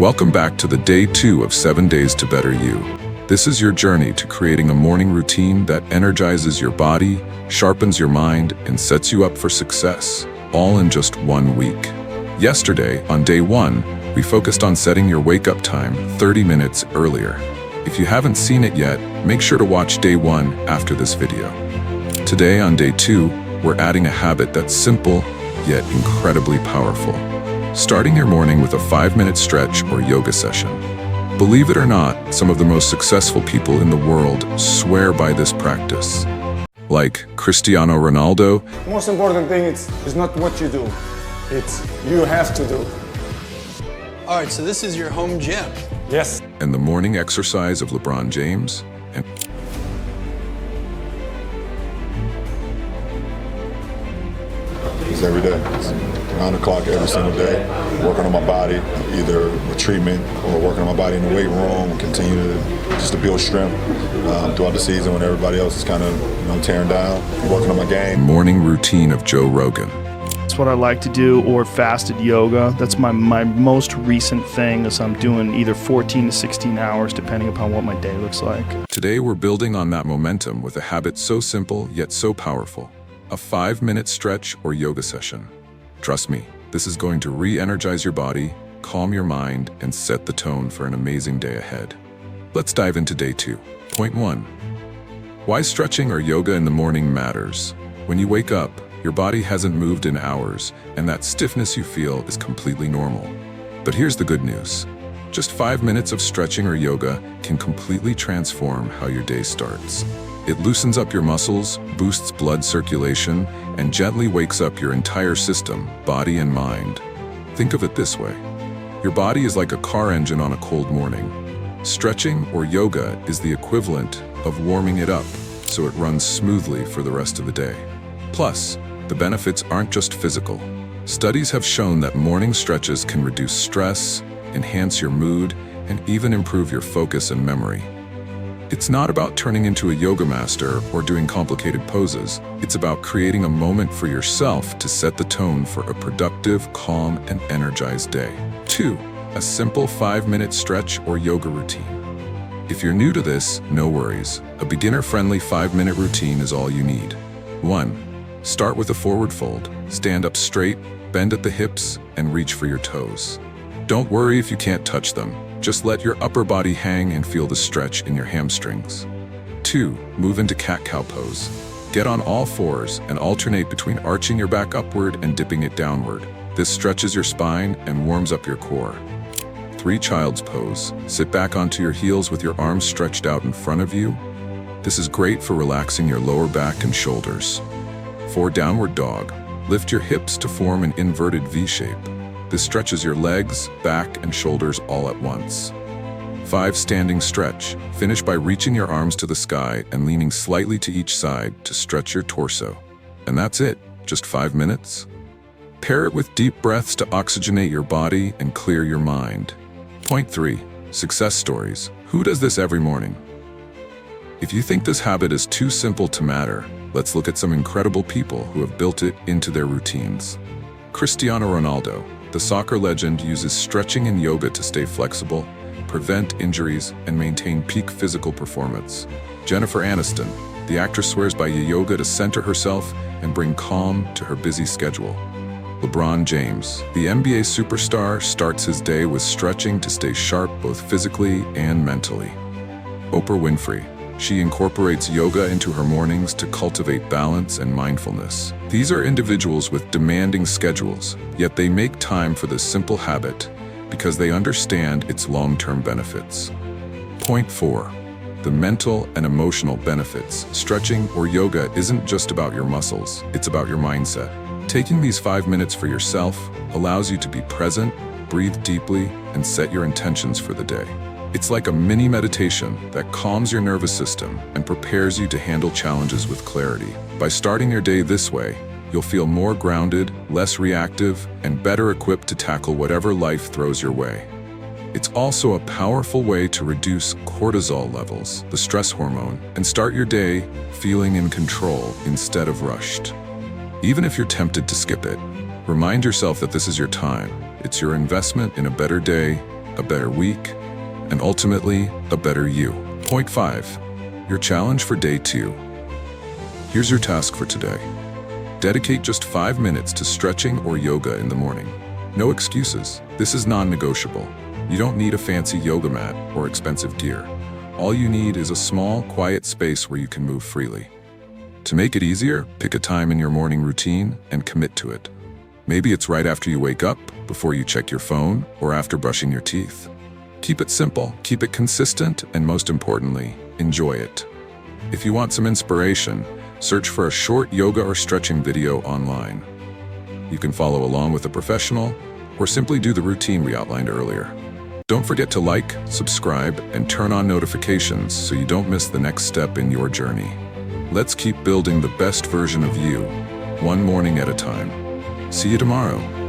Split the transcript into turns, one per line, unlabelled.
Welcome back to the day 2 of 7 Days to Better You. This is your journey to creating a morning routine that energizes your body, sharpens your mind, and sets you up for success, all in just 1 week. Yesterday, on day 1, we focused on setting your wake-up time 30 minutes earlier. If you haven't seen it yet, make sure to watch day 1 after this video. Today, on day 2, we're adding a habit that's simple, yet incredibly powerful. Starting your morning with a 5-minute stretch or yoga session. Believe it or not, some of the most successful people in the world swear by this practice. Like Cristiano Ronaldo.
The most important thing is not what you do, it's you have to do.
All right, so this is your home gym.
Yes.
And the morning exercise of LeBron James. And
it's every day. It's around the clock every single day, working on my body, either with treatment or working on my body in the weight room, continue to build strength throughout the season when everybody else is kind of tearing down, working on my game.
Morning routine of Joe Rogan.
That's what I like to do, or fasted yoga. That's my most recent thing, is I'm doing either 14 to 16 hours, depending upon what my day looks like.
Today we're building on that momentum with a habit so simple yet so powerful. A 5-minute stretch or yoga session. Trust me, this is going to re-energize your body, calm your mind, and set the tone for an amazing day ahead. Let's dive into day 2. Point 1. Why stretching or yoga in the morning matters. When you wake up, your body hasn't moved in hours, and that stiffness you feel is completely normal. But here's the good news. Just 5 minutes of stretching or yoga can completely transform how your day starts. It loosens up your muscles, boosts blood circulation, and gently wakes up your entire system, body and mind. Think of it this way. Your body is like a car engine on a cold morning. Stretching or yoga is the equivalent of warming it up, so it runs smoothly for the rest of the day. Plus, the benefits aren't just physical. Studies have shown that morning stretches can reduce stress, enhance your mood, and even improve your focus and memory. It's not about turning into a yoga master or doing complicated poses. It's about creating a moment for yourself to set the tone for a productive, calm, and energized day. 2. A simple 5-minute stretch or yoga routine. If you're new to this, no worries. A beginner-friendly 5-minute routine is all you need. 1. Start with a forward fold. Stand up straight, bend at the hips, and reach for your toes. Don't worry if you can't touch them. Just let your upper body hang and feel the stretch in your hamstrings. 2. Move into cat-cow pose. Get on all fours and alternate between arching your back upward and dipping it downward. This stretches your spine and warms up your core. 3. Child's pose. Sit back onto your heels with your arms stretched out in front of you. This is great for relaxing your lower back and shoulders. 4. Downward dog. Lift your hips to form an inverted V shape. This stretches your legs, back, and shoulders all at once. 5. Standing stretch. Finish by reaching your arms to the sky and leaning slightly to each side to stretch your torso. And that's it, just 5 minutes. Pair it with deep breaths to oxygenate your body and clear your mind. Point 3. Success stories. Who does this every morning? If you think this habit is too simple to matter, let's look at some incredible people who have built it into their routines. Cristiano Ronaldo. The soccer legend uses stretching and yoga to stay flexible, prevent injuries, and maintain peak physical performance. Jennifer Aniston. The actress swears by yoga to center herself and bring calm to her busy schedule. LeBron James. The NBA superstar starts his day with stretching to stay sharp both physically and mentally. Oprah Winfrey. She incorporates yoga into her mornings to cultivate balance and mindfulness. These are individuals with demanding schedules, yet they make time for this simple habit because they understand its long-term benefits. Point 4. The mental and emotional benefits. Stretching or yoga isn't just about your muscles, it's about your mindset. Taking these 5 minutes for yourself allows you to be present, breathe deeply, and set your intentions for the day. It's like a mini meditation that calms your nervous system and prepares you to handle challenges with clarity. By starting your day this way, you'll feel more grounded, less reactive, and better equipped to tackle whatever life throws your way. It's also a powerful way to reduce cortisol levels, the stress hormone, and start your day feeling in control instead of rushed. Even if you're tempted to skip it, remind yourself that this is your time. It's your investment in a better day, a better week, and ultimately, a better you. Point 5. Your challenge for day 2. Here's your task for today. Dedicate just 5 minutes to stretching or yoga in the morning. No excuses. This is non-negotiable. You don't need a fancy yoga mat or expensive gear. All you need is a small, quiet space where you can move freely. To make it easier, pick a time in your morning routine and commit to it. Maybe it's right after you wake up, before you check your phone, or after brushing your teeth. Keep it simple, keep it consistent, and most importantly, enjoy it. If you want some inspiration, search for a short yoga or stretching video online. You can follow along with a professional, or simply do the routine we outlined earlier. Don't forget to like, subscribe, and turn on notifications so you don't miss the next step in your journey. Let's keep building the best version of you, one morning at a time. See you tomorrow.